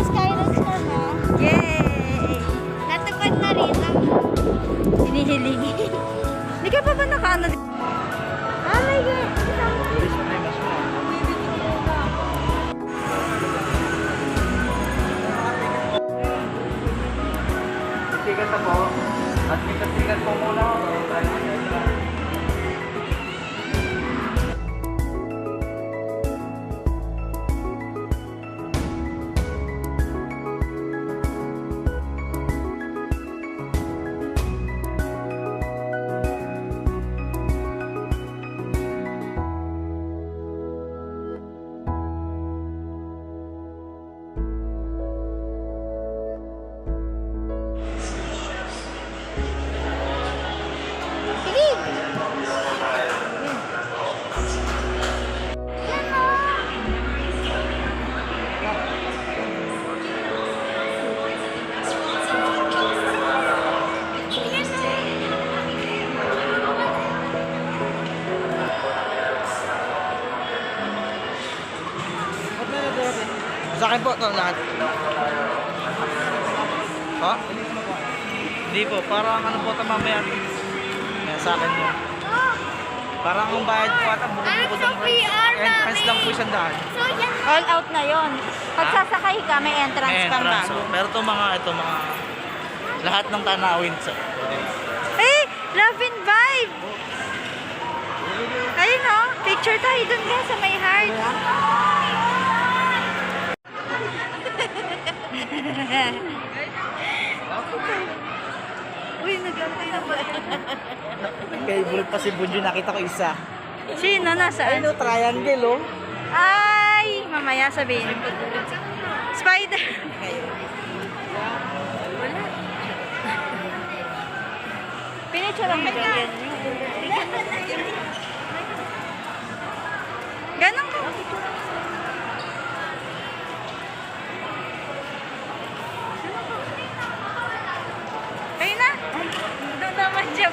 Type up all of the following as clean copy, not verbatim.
SKYRANCH ka na. Yay! Natupad na rin ang Hinihiling. Hindi ka pa ba nakaano? oh my God! Tigat na po. At tigat po muna. Sa akin po ito lahat. Ha? Hindi po, parang ano po ito mamaya. Yan, sa akin mo. Parang ang bayad po at ang bukod ng entrance lang po isang daan. All out na yon. Pag sasakay ka, may entrance pang Entrance. bago. So, pero ito mga lahat ng tanawin. So, Eh! Love and vibe! Ayun o, picture tayo dun ka sa may heart. Uy, nagantay na ba? favorite pa si Bunjo, nakita ko isa. Sino? Nasaan? Ayun o, triangle o. Ay! Mamaya sabihin. Spider! Wala. Pinicture lang ba yan? Ganon ka. Ayun na. Doon naman siya.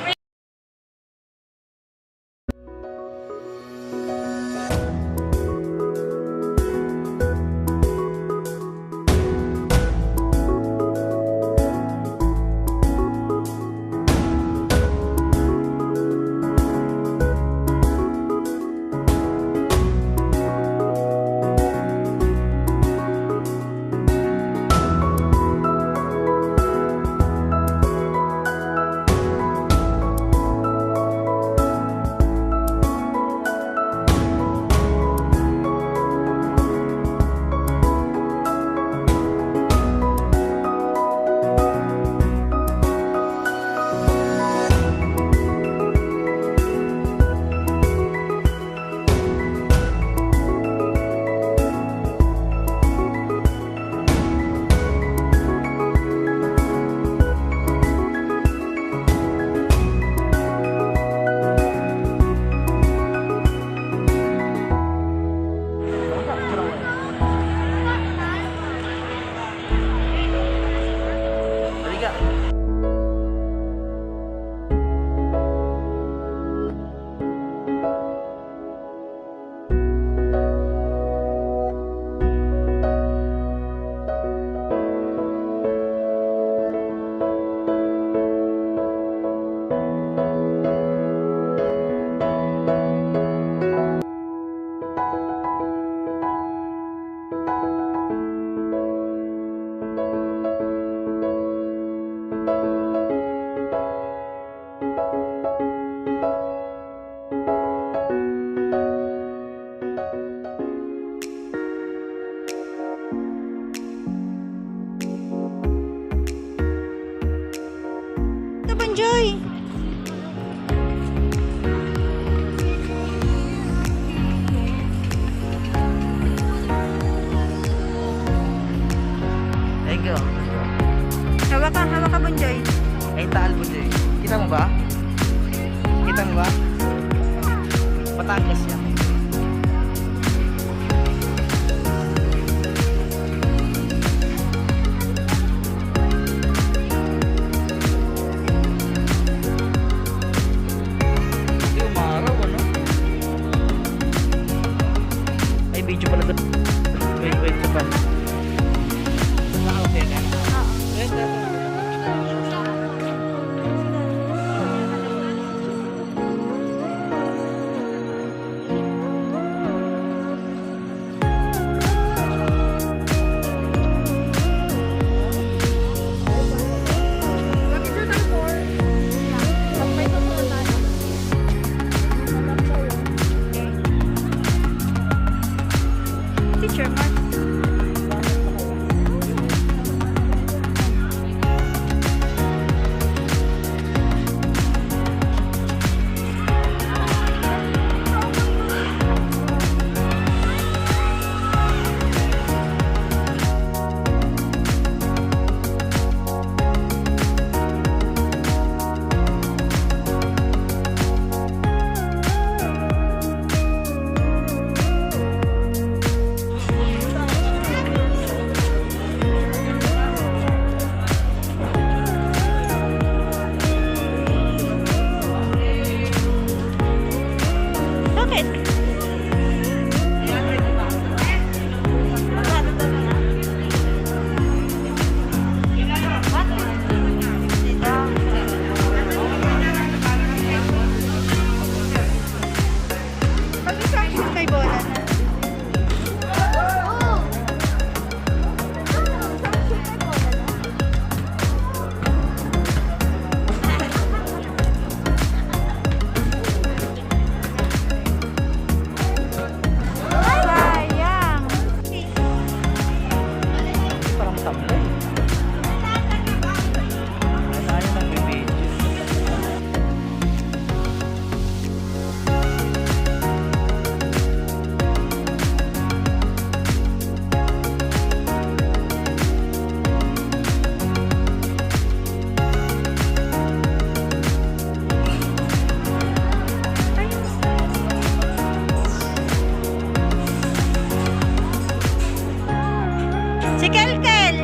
Bunjoy. Thank you. Hawak ka, Bunjoy. Ay, taal po dyan. Kita mo ba? Kita mo ba? Batangas yan. Hindi umaraw, ano? Ay, video pala doon. Wait, ito pa. Okay, na. Wait, Teacher Mark. Bakit? Pag-isang shoot may bola na. Sayang. parang tambay. Ay, tayo nag-video. Si Kelkel.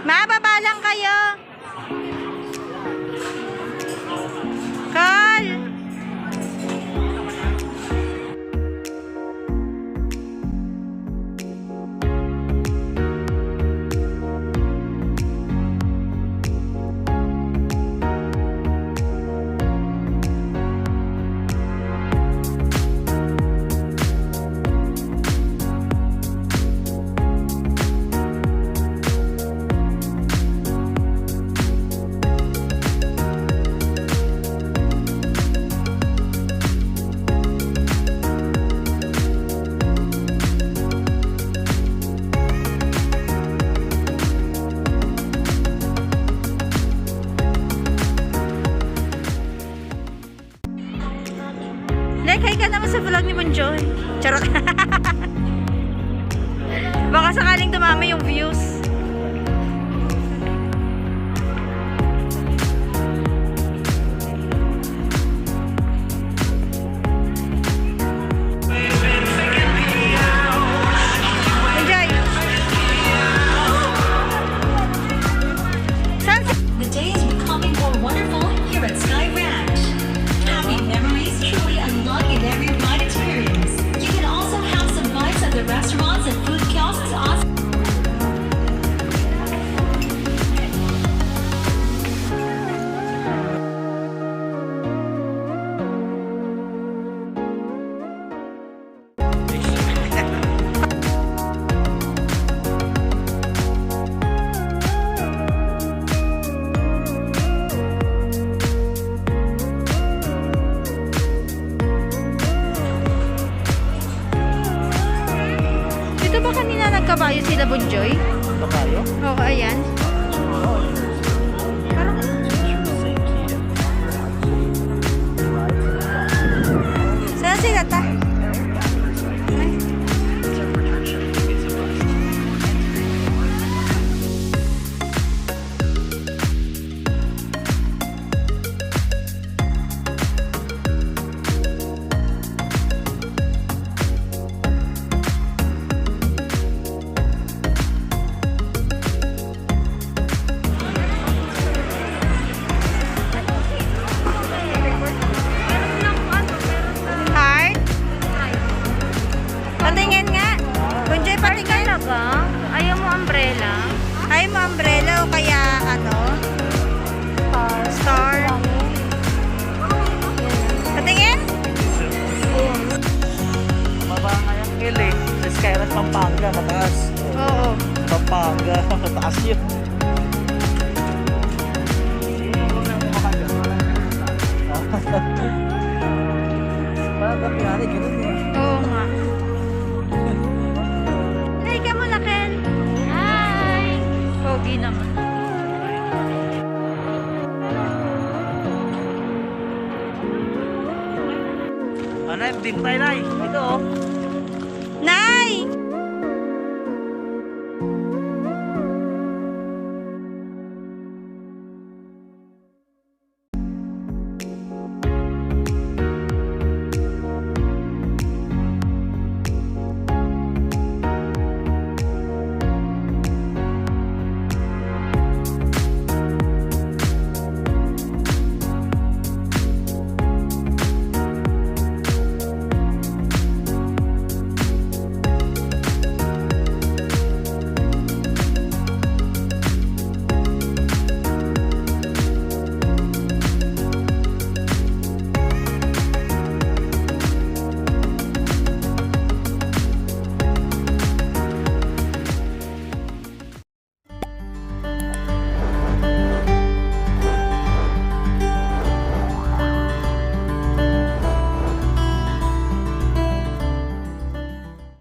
Mababa lang kayo. Call. Like, hi ka naman sa vlog ni Bunjoy. Charot. Baka sakaling dumami yung views. Enjoy. Saan si- The day is becoming more wonderful here at SKYRANCH. Happy memories truly unlock in every ride experience. You can also have some bites at the restaurants and food kiosks on sila Bunjoy? Bakayo? Oo, ayan. Parang... Saan sila ta? Ay. Heart? Patingin nga. Bunjoy, patingin. Talaga? Ayaw mo umbrella? Ayaw mo umbrella o kaya ano? Star. Patingin? Mababa nga yung hill eh. Sa SKYRANCH, Pampanga, mataas. Oo. Pampanga, mataas yun. Parang kapilari, ganun eh. Oo nga. Hey, ka mo Ken. Hi! Pogi naman. Ano, hindi mo tayo, Nay. Ito oh. Nay!